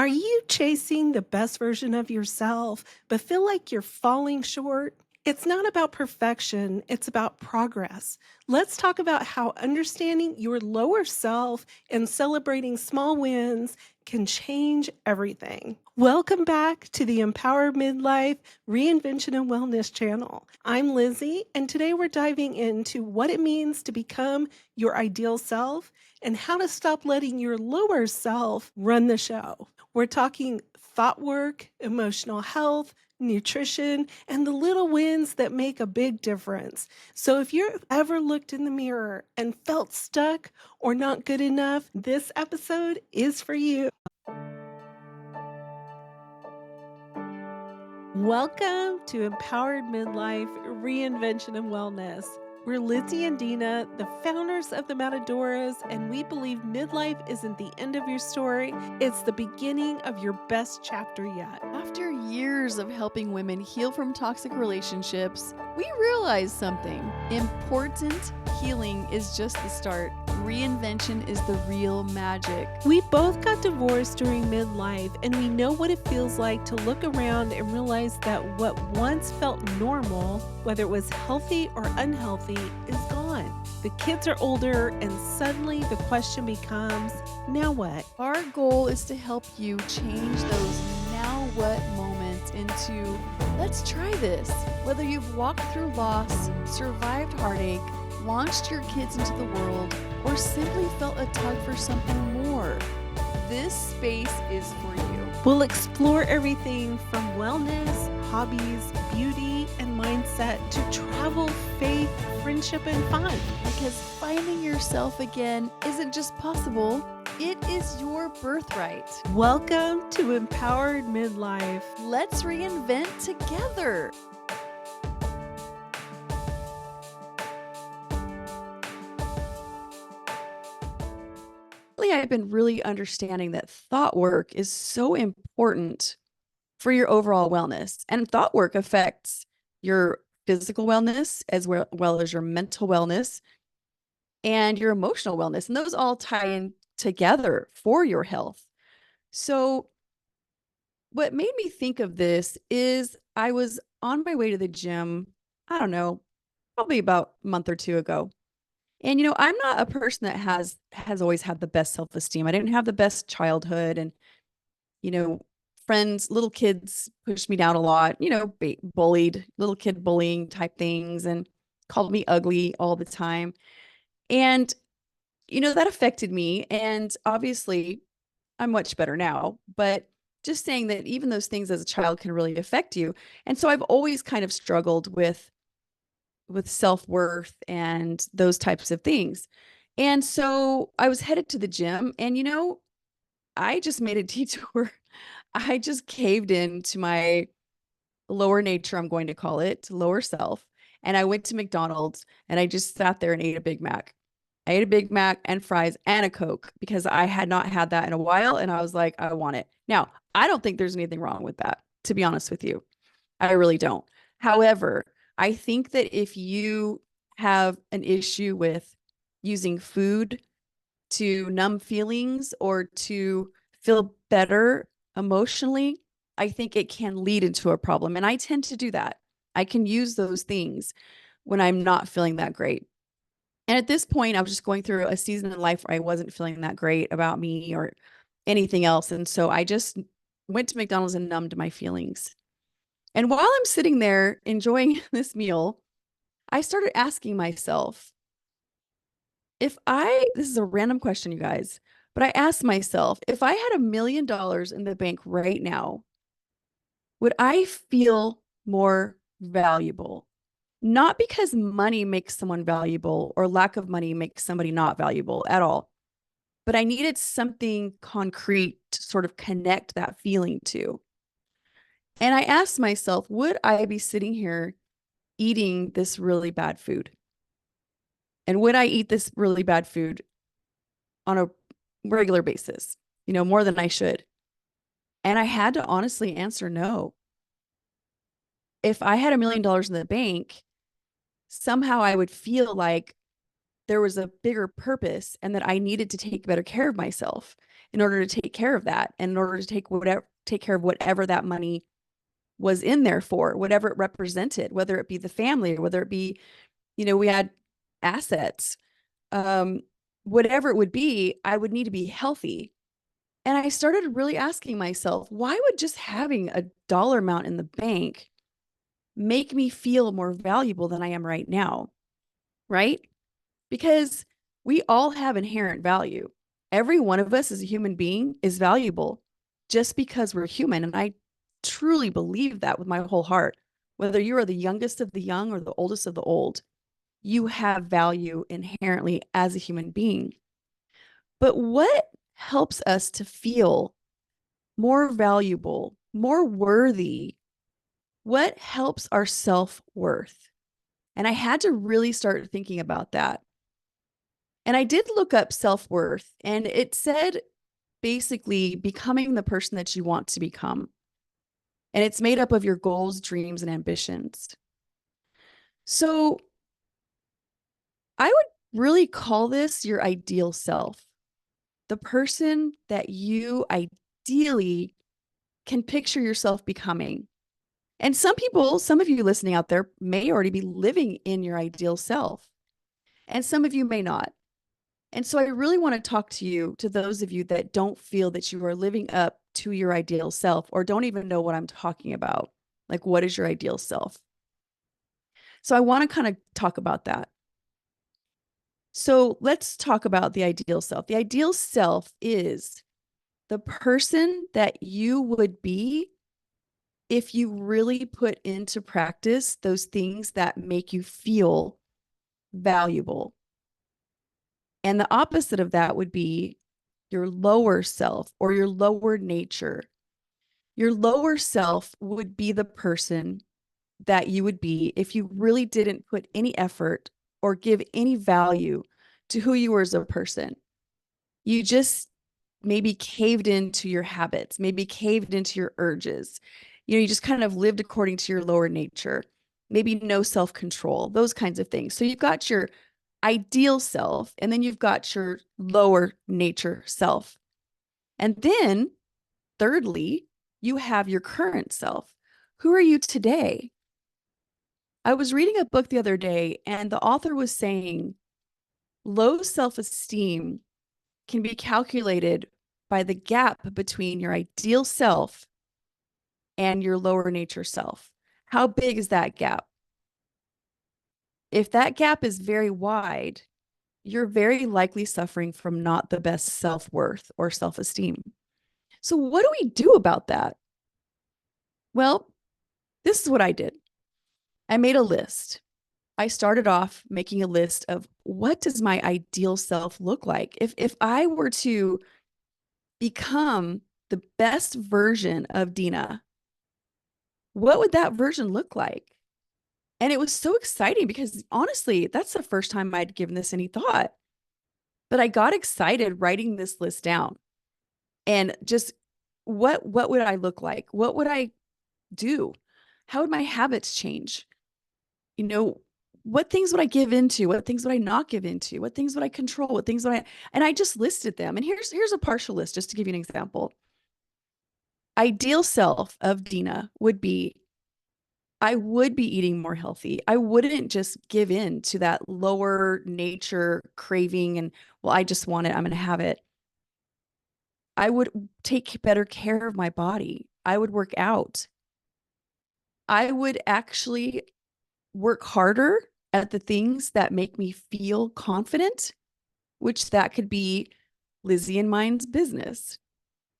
Are you chasing the best version of yourself, but feel like you're falling short? It's not about perfection, it's about progress. Let's talk about how understanding your lower self and celebrating small wins can change everything. Welcome back to the Empowered Midlife Reinvention and Wellness channel. I'm Lizzie, and today we're diving into what it means to become your ideal self and how to stop letting your lower self run the show. We're talking thought work, emotional health, nutrition, and the little wins that make a big difference. So if you've ever looked in the mirror and felt stuck or not good enough, this episode is for you. Welcome to Empowered Midlife Reinvention and Wellness. We're Lizzie and Deana, the founders of the Matadoras, and we believe midlife isn't the end of your story, it's the beginning of your best chapter yet. After years of helping women heal from toxic relationships, we realized something. Important healing is just the start. Reinvention is the real magic. We both got divorced during midlife, and we know what it feels like to look around and realize that what once felt normal, whether it was healthy or unhealthy, is gone. The kids are older, and suddenly the question becomes, now what? Our goal is to help you change those now what moments into let's try this. Whether you've walked through loss, survived heartache, launched your kids into the world, or simply felt a tug for something more, this space is for you. We'll explore everything from wellness, hobbies, beauty, and mindset to travel, faith, friendship, and fun. Because finding yourself again isn't just possible, it is your birthright. Welcome to Empowered Midlife. Let's reinvent together. I've been really understanding that thought work is so important for your overall wellness. And thought work affects your physical wellness as well as your mental wellness and your emotional wellness. And those all tie in together for your health. So what made me think of this is I was on my way to the gym, I don't know, probably about a month or two ago. And, I'm not a person that has always had the best self-esteem. I didn't have the best childhood, and, friends, little kids pushed me down a lot, bullied, little kid bullying type things, and called me ugly all the time. And, that affected me. And obviously I'm much better now, but just saying that even those things as a child can really affect you. And so I've always kind of struggled with self-worth and those types of things. And so I was headed to the gym, and I just made a detour. I just caved into my lower nature, I'm going to call it, lower self. And I went to McDonald's and I just sat there and ate a Big Mac. I ate a Big Mac and fries and a Coke because I had not had that in a while. And I was like, I want it. Now, I don't think there's anything wrong with that, to be honest with you. I really don't. However, I think that if you have an issue with using food to numb feelings or to feel better emotionally, I think it can lead into a problem. And I tend to do that. I can use those things when I'm not feeling that great. And at this point, I was just going through a season in life where I wasn't feeling that great about me or anything else. And so I just went to McDonald's and numbed my feelings. And while I'm sitting there enjoying this meal, I started asking myself, this is a random question, you guys, but I asked myself, if I had $1 million in the bank right now, would I feel more valuable? Not because money makes someone valuable or lack of money makes somebody not valuable at all, but I needed something concrete to sort of connect that feeling to. And I asked myself, would I be sitting here eating this really bad food? And would I eat this really bad food on a regular basis, more than I should? And I had to honestly answer no. If I had $1 million in the bank, somehow I would feel like there was a bigger purpose and that I needed to take better care of myself. in order to take care of that, and in order to take care of whatever that money was in there for, whatever it represented, whether it be the family, or whether it be, we had assets, um, whatever it would be, I would need to be healthy. And I started really asking myself, why would just having a dollar amount in the bank make me feel more valuable than I am right now? Right? Because we all have inherent value. Every one of us as a human being is valuable just because we're human. And I truly believe that with my whole heart. Whether you are the youngest of the young or the oldest of the old, you have value inherently as a human being. But what helps us to feel more valuable, more worthy? What helps our self-worth? And I had to really start thinking about that. And I did look up self-worth, and it said basically becoming the person that you want to become. And it's made up of your goals, dreams, and ambitions. So I would really call this your ideal self, the person that you ideally can picture yourself becoming. And some of you listening out there may already be living in your ideal self, and some of you may not. And so I really want to talk to those of you that don't feel that you are living up to your ideal self, or don't even know what I'm talking about. Like, what is your ideal self? So I want to kind of talk about that. So let's talk about the ideal self. The ideal self is the person that you would be if you really put into practice those things that make you feel valuable. And the opposite of that would be your lower self or your lower nature. Your lower self would be the person that you would be if you really didn't put any effort or give any value to who you were as a person. You just maybe caved into your habits, maybe caved into your urges. You just kind of lived according to your lower nature, maybe no self-control, those kinds of things. So you've got your ideal self, and then you've got your lower nature self. And then, thirdly, you have your current self. Who are you today? I was reading a book the other day, and the author was saying low self-esteem can be calculated by the gap between your ideal self and your lower nature self. How big is that gap? If that gap is very wide, you're very likely suffering from not the best self-worth or self-esteem. So what do we do about that? Well, this is what I did. I made a list. I started off making a list of what does my ideal self look like? If I were to become the best version of Deana, what would that version look like? And it was so exciting because honestly, that's the first time I'd given this any thought. But I got excited writing this list down, and just what would I look like? What would I do? How would my habits change? You know, what things would I give into? What things would I not give into? What things would I control? What things would I, and I just listed them. And here's a partial list just to give you an example. Ideal self of Deana would be, I would be eating more healthy. I wouldn't just give in to that lower nature craving and, well, I just want it, I'm going to have it. I would take better care of my body. I would work out. I would actually work harder at the things that make me feel confident, which that could be Lizzie and mine's business,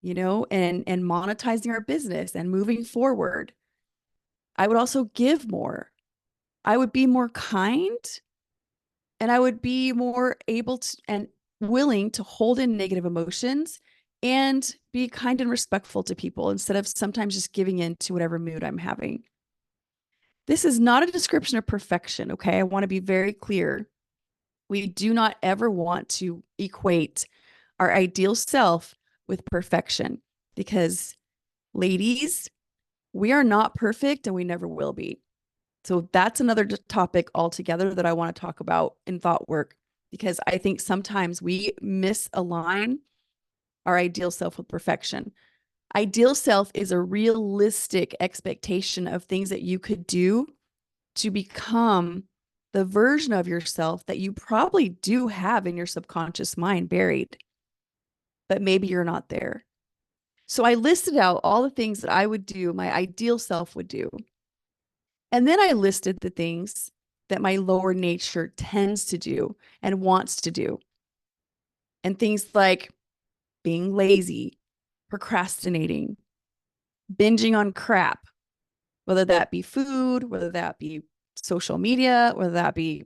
and monetizing our business and moving forward. I would also give more. I would be more kind, and I would be more able to and willing to hold in negative emotions and be kind and respectful to people instead of sometimes just giving in to whatever mood I'm having. This is not a description of perfection, okay? I want to be very clear. We do not ever want to equate our ideal self with perfection, because, ladies, we are not perfect and we never will be. So that's another topic altogether that I want to talk about in thought work, because I think sometimes we misalign our ideal self with perfection. Ideal self is a realistic expectation of things that you could do to become the version of yourself that you probably do have in your subconscious mind buried, but maybe you're not there. So I listed out all the things that I would do, my ideal self would do. And then I listed the things that my lower nature tends to do and wants to do. And things like being lazy, procrastinating, binging on crap, whether that be food, whether that be social media, whether that be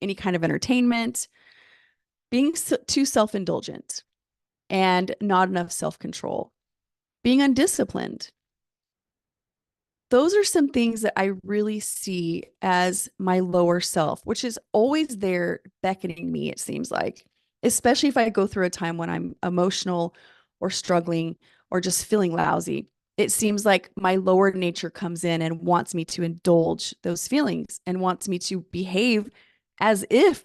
any kind of entertainment, being too self-indulgent and not enough self-control, being undisciplined. Those are some things that I really see as my lower self, which is always there beckoning me, it seems like, especially if I go through a time when I'm emotional or struggling or just feeling lousy. It seems like my lower nature comes in and wants me to indulge those feelings and wants me to behave as if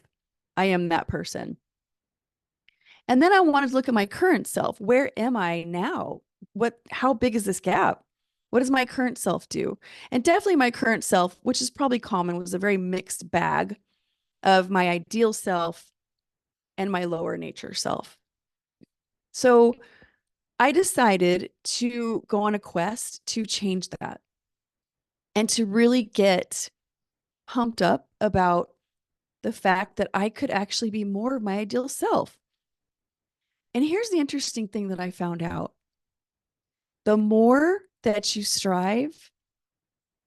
I am that person. And then I wanted to look at my current self. Where am I now? How big is this gap? What does my current self do? And definitely my current self, which is probably common, was a very mixed bag of my ideal self and my lower nature self. So I decided to go on a quest to change that and to really get pumped up about the fact that I could actually be more of my ideal self. And here's the interesting thing that I found out. The more that you strive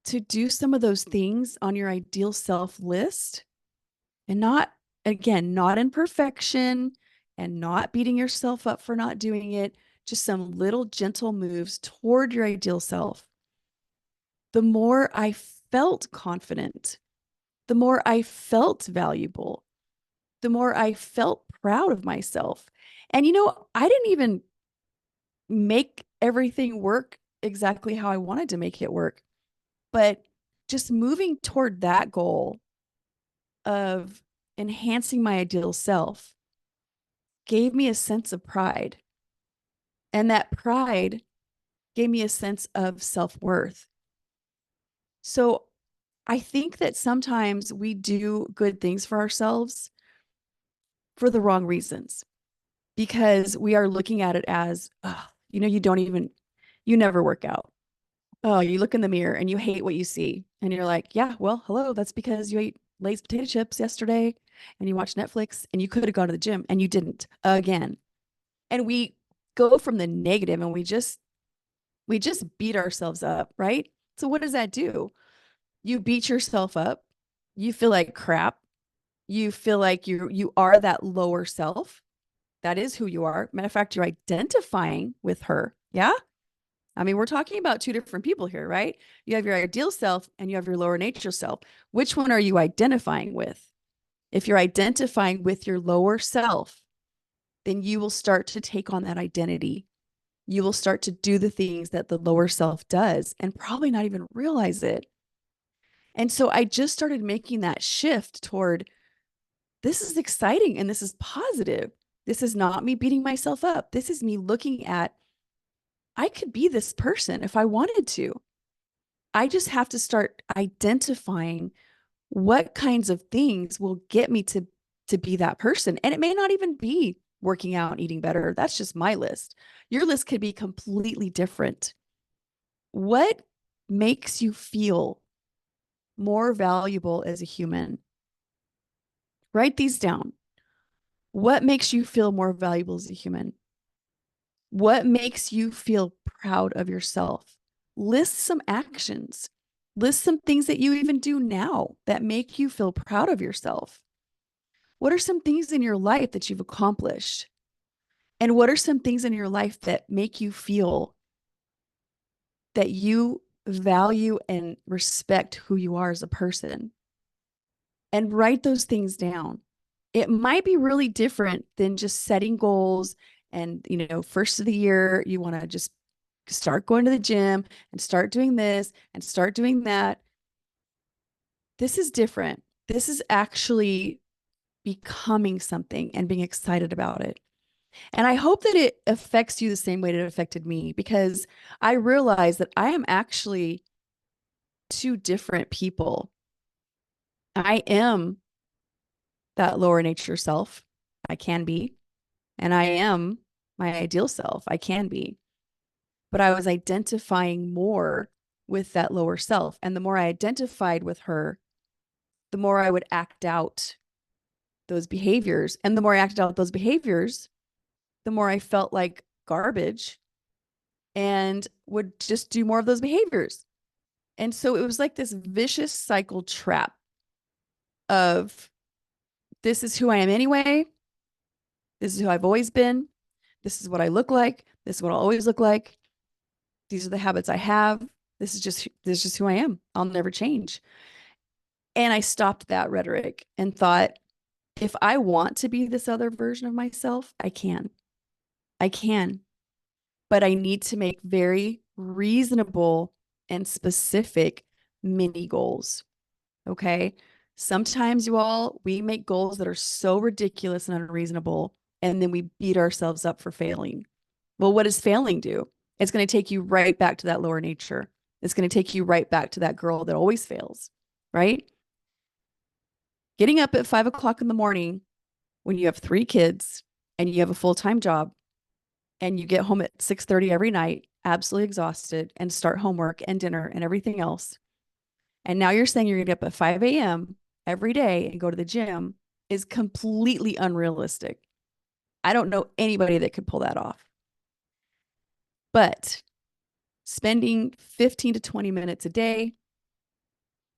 to do some of those things on your ideal self list, and not, again, not in perfection and not beating yourself up for not doing it, just some little gentle moves toward your ideal self, the more I felt confident, the more I felt valuable, the more I felt proud of myself. And I didn't even make everything work exactly how I wanted to make it work. But just moving toward that goal of enhancing my ideal self gave me a sense of pride. And that pride gave me a sense of self-worth. So I think that sometimes we do good things for ourselves for the wrong reasons because we are looking at it as, oh, you never work out. Oh, you look in the mirror and you hate what you see. And you're like, yeah, well, hello. That's because you ate Lay's potato chips yesterday and you watched Netflix and you could have gone to the gym and you didn't again. And we go from the negative and we just beat ourselves up, right? So what does that do? You beat yourself up. You feel like crap. You feel like you are that lower self. That is who you are. Matter of fact, you're identifying with her. Yeah. I mean, we're talking about two different people here, right? You have your ideal self and you have your lower nature self. Which one are you identifying with? If you're identifying with your lower self, then you will start to take on that identity. You will start to do the things that the lower self does and probably not even realize it. And so I just started making that shift toward this is exciting and this is positive. This is not me beating myself up. This is me looking at I could be this person if I wanted to. I just have to start identifying what kinds of things will get me to be that person. And it may not even be working out and eating better. That's just my list. Your list could be completely different. What makes you feel more valuable as a human? Write these down. What makes you feel more valuable as a human? What makes you feel proud of yourself? List some actions. List some things that you even do now that make you feel proud of yourself. What are some things in your life that you've accomplished? And what are some things in your life that make you feel that you value and respect who you are as a person? And write those things down. It might be really different than just setting goals and, first of the year, you want to just start going to the gym and start doing this and start doing that. This is different. This is actually becoming something and being excited about it. And I hope that it affects you the same way that it affected me, because I realize that I am actually two different people. I am that lower nature self. I can be. And I am my ideal self. I can be. But I was identifying more with that lower self. And the more I identified with her, the more I would act out those behaviors. And the more I acted out those behaviors, the more I felt like garbage and would just do more of those behaviors. And so it was like this vicious cycle trap of, this is who I am anyway. This is who I've always been. This is what I look like. This is what I'll always look like. These are the habits I have. This is just who I am. I'll never change. And I stopped that rhetoric and thought, if I want to be this other version of myself, I can. I can. But I need to make very reasonable and specific mini goals. Okay. Sometimes, we make goals that are so ridiculous and unreasonable, and then we beat ourselves up for failing. Well, what does failing do? It's going to take you right back to that lower nature. It's going to take you right back to that girl that always fails, right? Getting up at 5 o'clock in the morning when you have 3 kids and you have a full-time job and you get home at 6:30 every night, absolutely exhausted, and start homework and dinner and everything else. And now you're saying you're going to get up at 5 a.m. every day and go to the gym is completely unrealistic. I don't know anybody that could pull that off. But spending 15 to 20 minutes a day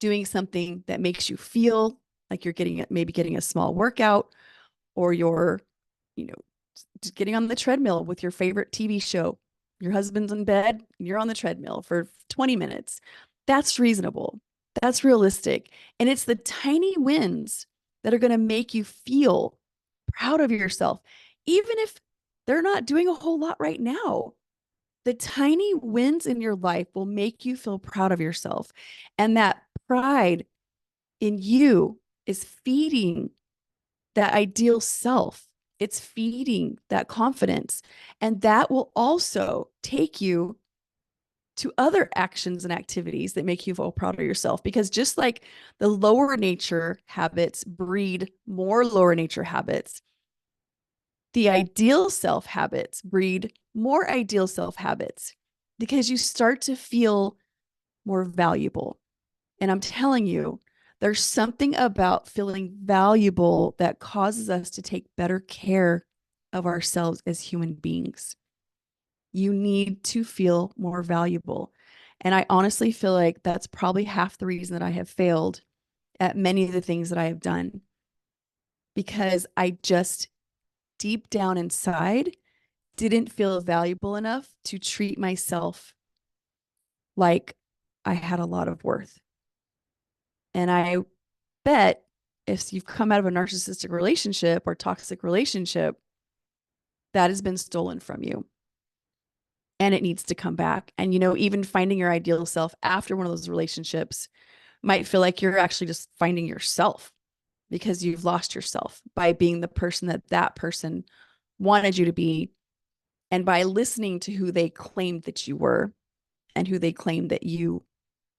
doing something that makes you feel like you're maybe getting a small workout, or you're, you know, just getting on the treadmill with your favorite TV show. Your husband's in bed, you're on the treadmill for 20 minutes. That's reasonable. That's realistic. And it's the tiny wins that are going to make you feel proud of yourself, even if they're not doing a whole lot right now. The tiny wins in your life will make you feel proud of yourself. And that pride in you is feeding that ideal self. It's feeding that confidence. And that will also take you to other actions and activities that make you feel proud of yourself. Because just like the lower nature habits breed more lower nature habits, the ideal self habits breed more ideal self habits, because you start to feel more valuable. And I'm telling you, there's something about feeling valuable that causes us to take better care of ourselves as human beings. You need to feel more valuable. And I honestly feel like that's probably half the reason that I have failed at many of the things that I have done, because I just deep down inside didn't feel valuable enough to treat myself like I had a lot of worth. And I bet if you've come out of a narcissistic relationship or toxic relationship, that has been stolen from you and it needs to come back. And, even finding your ideal self after one of those relationships might feel like you're actually just finding yourself, because you've lost yourself by being the person that person wanted you to be, and by listening to who they claimed that you were and who they claimed that you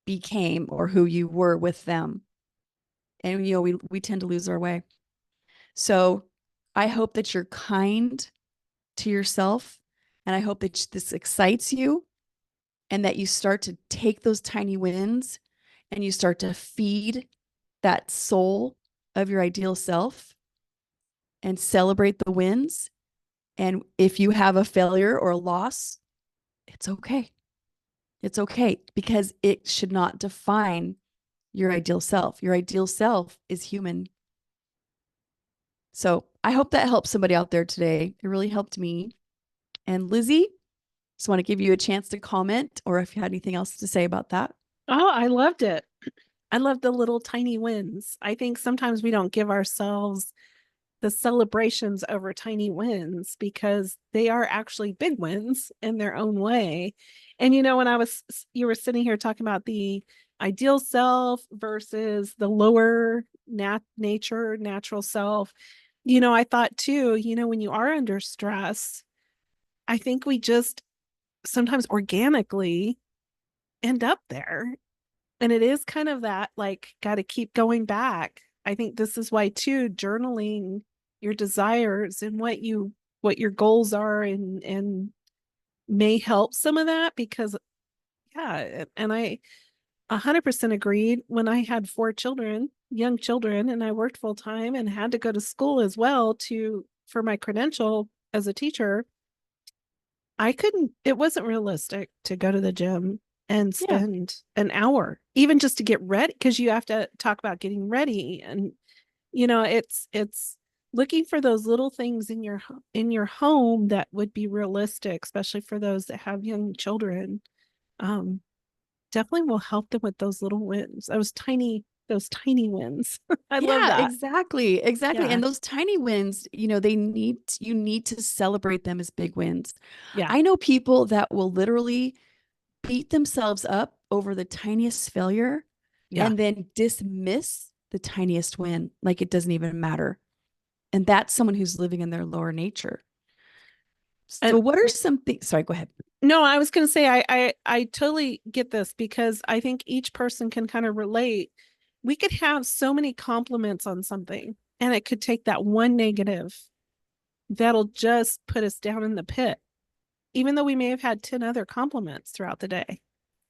became, or who you were with them. And we tend to lose our way. So I hope that you're kind to yourself, and I hope that this excites you, and that you start to take those tiny wins and you start to feed that soul of your ideal self and celebrate the wins. And if you have a failure or a loss, it's okay. It's okay, because it should not define your ideal self. Your ideal self is human. So I hope that helps somebody out there today. It really helped me. And Lizzie, just want to give you a chance to comment, or if you had anything else to say about that. Oh, I loved it. I love the little tiny wins. I think sometimes we don't give ourselves the celebrations over tiny wins, because they are actually big wins in their own way. And when you were sitting here talking about the ideal self versus the lower natural self, I thought too, when you are under stress, I think we just sometimes organically end up there. And it is kind of that like got to keep going back. I think this is why too journaling your desires and what your goals are and may help some of that because yeah, and I 100% agreed when I had 4 children, young children, and I worked full time and had to go to school as well to for my credential as a teacher. I couldn't, it wasn't realistic to go to the gym and Yeah. spend an hour, even just to get ready, because you have to talk about getting ready. And, it's looking for those little things in your home that would be realistic, especially for those that have young children. Um, Definitely will help them with those little wins, those tiny wins. I love Yeah, that. exactly. Exactly. Yeah. And those tiny wins, you need to celebrate them as big wins. Yeah. I know people that will literally beat themselves up over the tiniest failure Yeah. and then dismiss the tiniest win like it doesn't even matter. And that's someone who's living in their lower nature. And So what are some things? Sorry, go ahead. no, I was going to say I totally get this because I think each person can kind of relate. We could have so many compliments on something, and it could take that one negative that'll just put us down in the pit, even though we may have had 10 other compliments throughout the day. So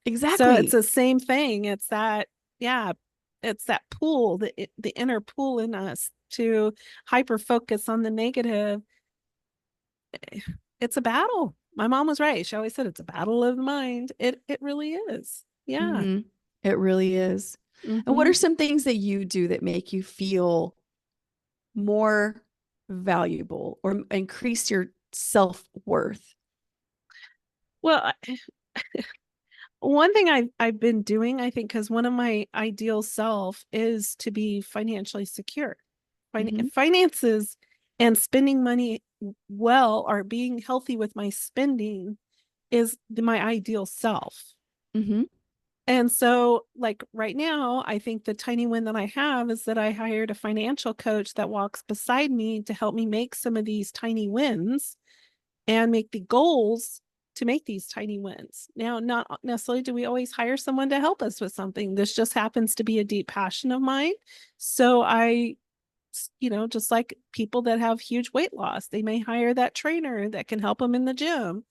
it's Exactly. the same thing. It's that, yeah, it's that pool, the inner pool in us to hyper focus on the negative. It's a battle. My mom was right. She always said it's a battle of the mind. It really is. Yeah. Hmm. It really is. And what Hmm. are some things that you do that make you feel more valuable or increase your self-worth? Well, one thing I've been doing, I think, because one of my ideal self is to be financially secure. Hmm. Finances and spending money well or being healthy with my spending is my ideal self. Hmm. And so, like right now, I think the tiny win that I have is that I hired a financial coach that walks beside me to help me make some of these tiny wins and make the goals to make these tiny wins. Now, not necessarily do we always hire someone to help us with something. This just happens to be a deep passion of mine. So just like people that have huge weight loss, they may hire that trainer that can help them in the gym.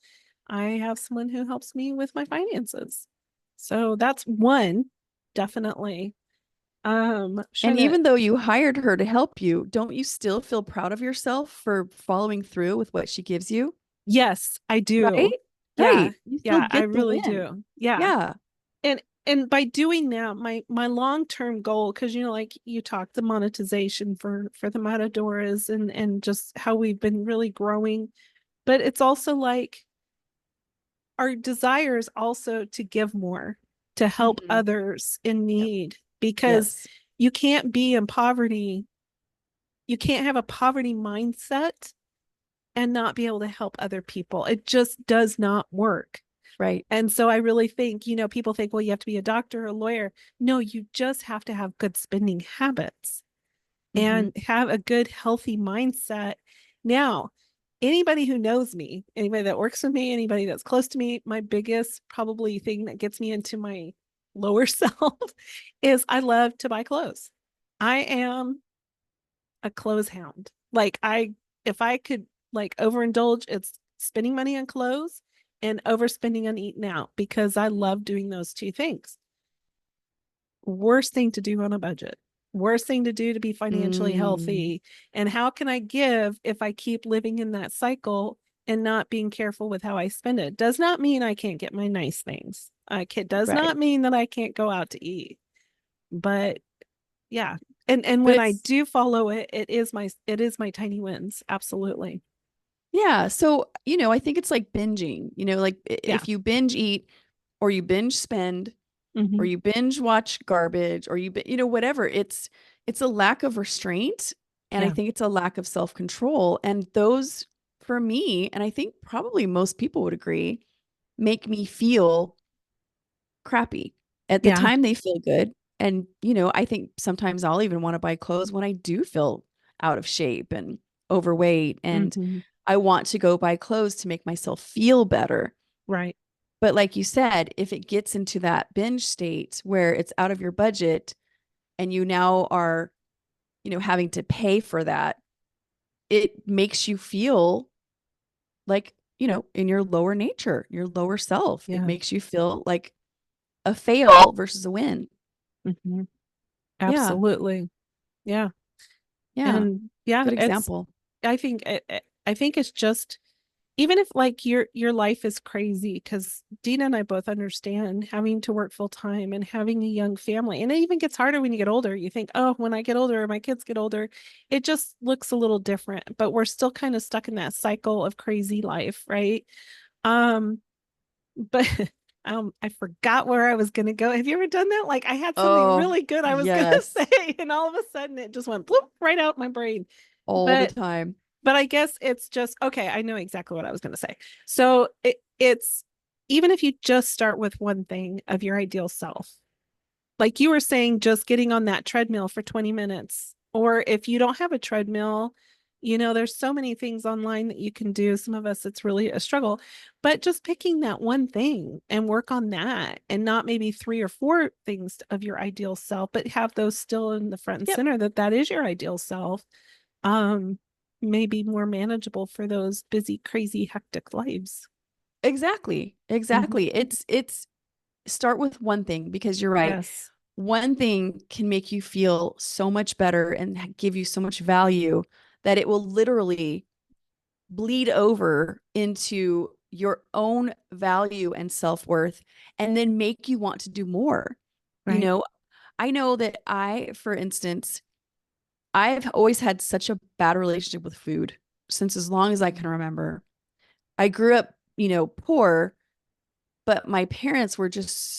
I have someone who helps me with my finances. So that's one, definitely. And Trying to, even though you hired her to help you, don't you still feel proud of yourself for following through with what she gives you? yes, I do. Right? Yeah, Right. You still yeah, I get the really win. do. Yeah. Yeah. And by doing that, my long-term goal, because like you talked, the monetization for the Matadoras and just how we've been really growing, but it's also like our desire is also to give more, to help Hmm. others in Yep. need, because Yes. you can't be in poverty. You can't have a poverty mindset and not be able to help other people. It just does not work. Right. And so I really think, people think, well, you have to be a doctor or a lawyer. No, you just have to have good spending habits Hmm. and have a good, healthy mindset. Now, anybody who knows me, anybody that works with me, anybody that's close to me, my biggest probably thing that gets me into my lower self is I love to buy clothes. I am a clothes hound. If I could like overindulge, it's spending money on clothes and overspending on eating out because I love doing those two things. Worst thing to do on a budget. Worst thing to do to be financially Mm, healthy. And how can I give if I keep living in that cycle and not being careful with how I spend it? Does not mean I can't get my nice things. Does right. not mean that I can't go out to eat. But yeah. And But when I it's, do follow it, it is my tiny wins. Absolutely. yeah. So, I think it's like binging, like Yeah. if you binge eat or you binge spend or Hmm. you binge watch garbage or whatever, it's a lack of restraint. And I Yeah. think it's a lack of self-control. And those, for me, and I think probably most people would agree, make me feel crappy. At the Yeah. time, they feel good. And, I think sometimes I'll even want to buy clothes when I do feel out of shape and overweight. And Mhm. I want to go buy clothes to make myself feel better. Right. But like you said, if it gets into that binge state where it's out of your budget and you now are, having to pay for that, it makes you feel like, in your lower nature, your lower self. It Yeah. makes you feel like a fail versus a win. Mhm. Yeah. Absolutely. Yeah. Yeah. And yeah, Good it's example. I think it's just even if like your life is crazy, because Dina and I both understand having to work full time and having a young family, and it even gets harder when you get older. You think, oh, when I get older, my kids get older, it just looks a little different. But we're still kind of stuck in that cycle of crazy life, right? Um, but I forgot where I was gonna go. Have you ever done that? Like I had something Oh, really good I was gonna yes. say, and all of a sudden it just went bloop right out my brain. All the But time. I guess it's just okay. I know exactly what I was going to say. So it's even if you just start with one thing of your ideal self, like you were saying, just getting on that treadmill for 20 minutes, or if you don't have a treadmill, there's so many things online that you can do. Some of us, it's really a struggle, but just picking that one thing and work on that and not maybe three or four things of your ideal self, but have those still in the front and Yep. center that is your ideal self um maybe more manageable for those busy, crazy, hectic lives. Exactly. Mhm. Exactly. It's start with one thing because you're right. Yes. One thing can make you feel so much better and give you so much value that it will literally bleed over into your own value and self-worth and then make you want to do more. You Right. know, I know that for instance, I've always had such a bad relationship with food since as long as I can remember. I grew up, poor, but my parents were just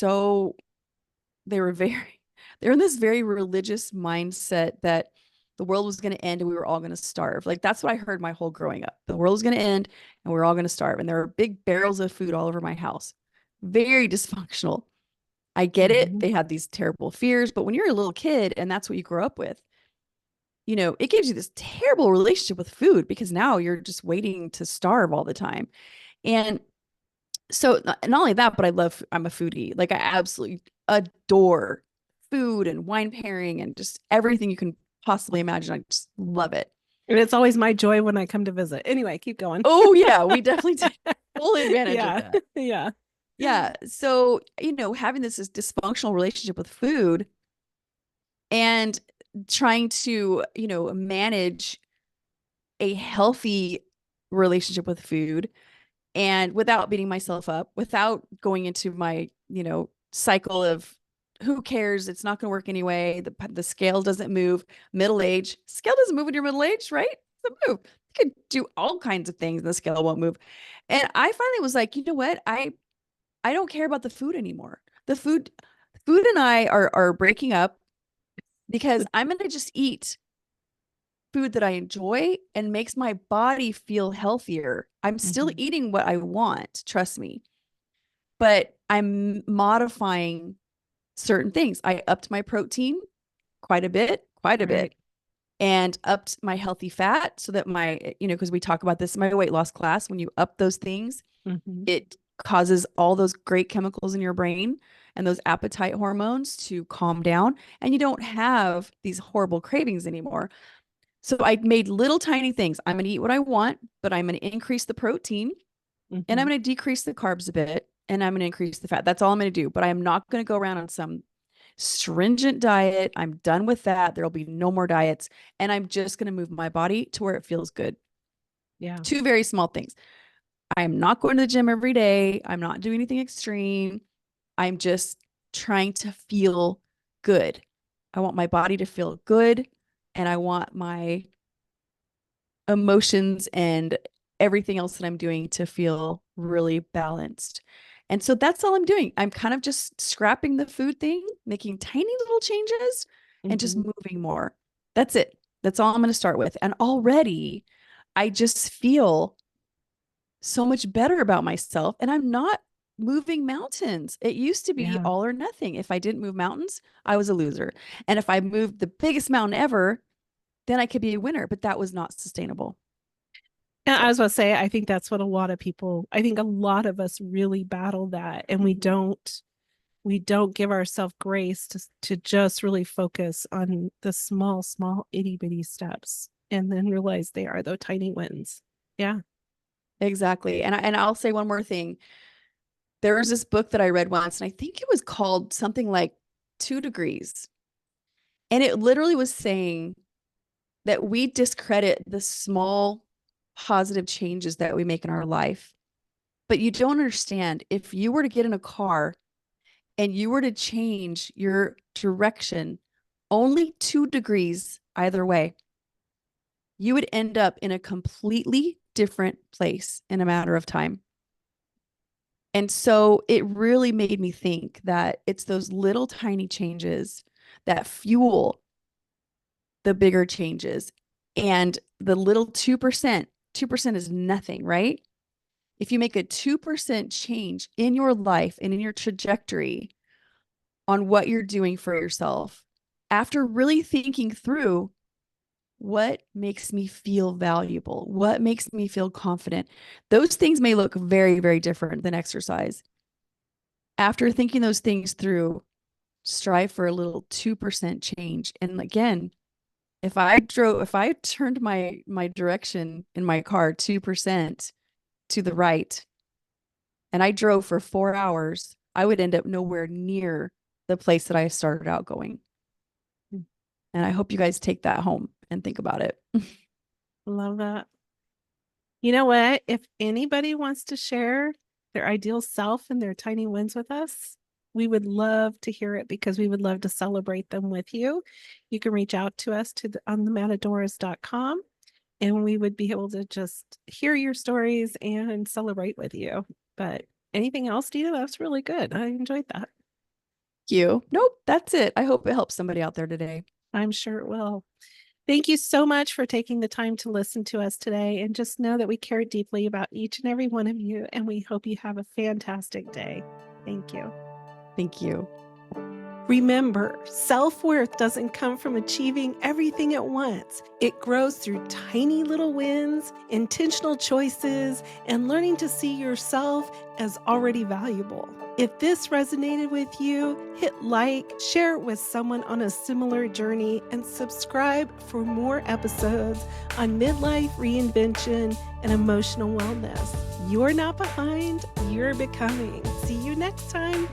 they were very, they're in this very religious mindset that the world was going to end and we were all going to starve. Like that's what I heard my whole growing up. The world was going to end and we are all going to starve. And there were big barrels of food all over my house. Very dysfunctional. I get it. Mhm. They had these terrible fears, but when you're a little kid and that's what you grow up with, it gives you this terrible relationship with food because now you're just waiting to starve all the time. And so not only that, but I'm a foodie. Like I absolutely adore food and wine pairing and just everything you can possibly imagine. I just love it. And it's always my joy when I come to visit. Anyway, keep going. Oh yeah, we definitely take full advantage of Yeah. that. Yeah. Yeah. So, having this dysfunctional relationship with food and trying to, manage a healthy relationship with food and without beating myself up, without going into my, cycle of who cares? It's not going to work anyway. The scale doesn't move. Middle age, scale doesn't move when you're middle aged, right? It doesn't move. You could do all kinds of things and the scale won't move. And I finally was like, you know what? I don't care about the food anymore. The food and I are breaking up because I'm going to just eat food that I enjoy and makes my body feel healthier. I'm still Mhm. eating what I want, trust me, but I'm modifying certain things. I upped my protein quite a Right. bit, and upped my healthy fat so that because we talk about this in my weight loss class, when you up those things, Mhm. it causes all those great chemicals in your brain and those appetite hormones to calm down, and you don't have these horrible cravings anymore. So I made little tiny things. I'm going to eat what I want, but I'm going to increase the protein and I'm Mhm. going to decrease the carbs a bit and I'm going to increase the fat. That's all I'm going to do. But I'm not going to go around on some stringent diet. I'm done with that. There'll be no more diets. And I'm just going to move my body to where it feels good. Yeah. Two very small things. I'm not going to the gym every day. I'm not doing anything extreme. I'm just trying to feel good. I want my body to feel good and I want my emotions and everything else that I'm doing to feel really balanced. And so that's all I'm doing. I'm kind of just scrapping the food thing, making tiny little changes, and just Mhm. moving more. That's it. That's all I'm going to start with. And already I just feel so much better about myself. And I'm not moving mountains. It used to be Yeah. all or nothing. If I didn't move mountains, I was a loser. And if I moved the biggest mountain ever, then I could be a winner, but that was not sustainable. And I So, was going to say, I think that's what I think a lot of us really battle that, and we don't give ourselves grace to just really focus on the small itty bitty steps and then realize they are the tiny wins. Yeah. exactly. And I'll say one more thing. There was this book that I read once, and I think it was called something like 2 Degrees. And it literally was saying that we discredit the small positive changes that we make in our life. But you don't understand, if you were to get in a car and you were to change your direction only 2 degrees either way, you would end up in a completely different place in a matter of time. And so it really made me think that it's those little tiny changes that fuel the bigger changes. And the little 2%, 2% is nothing, right? If you make a 2% change in your life and in your trajectory on what you're doing for yourself, after really thinking through what makes me feel valuable, what makes me feel confident, those things may look very, very different than exercise. After thinking those things through, strive for a little 2% change. And again, if I turned my direction in my car 2% to the right and I drove for 4 hours, I would end up nowhere near the place that I started out going. And I hope you guys take that home and think about it. Love that. You know what? If anybody wants to share their ideal self and their tiny wins with us, we would love to hear it because we would love to celebrate them with you. You can reach out to us on thematadoras.com and we would be able to just hear your stories and celebrate with you. But anything else, Deana? That's really good. I enjoyed that. Thank you. Nope, that's it. I hope it helps somebody out there today. I'm sure it will. Thank you so much for taking the time to listen to us today. And just know that we care deeply about each and every one of you. And we hope you have a fantastic day. Thank you. Thank you. Remember, self-worth doesn't come from achieving everything at once. It grows through tiny little wins, intentional choices, and learning to see yourself as already valuable. If this resonated with you, hit like, share it with someone on a similar journey, and subscribe for more episodes on midlife, reinvention, and emotional wellness. You're not behind, you're becoming. See you next time.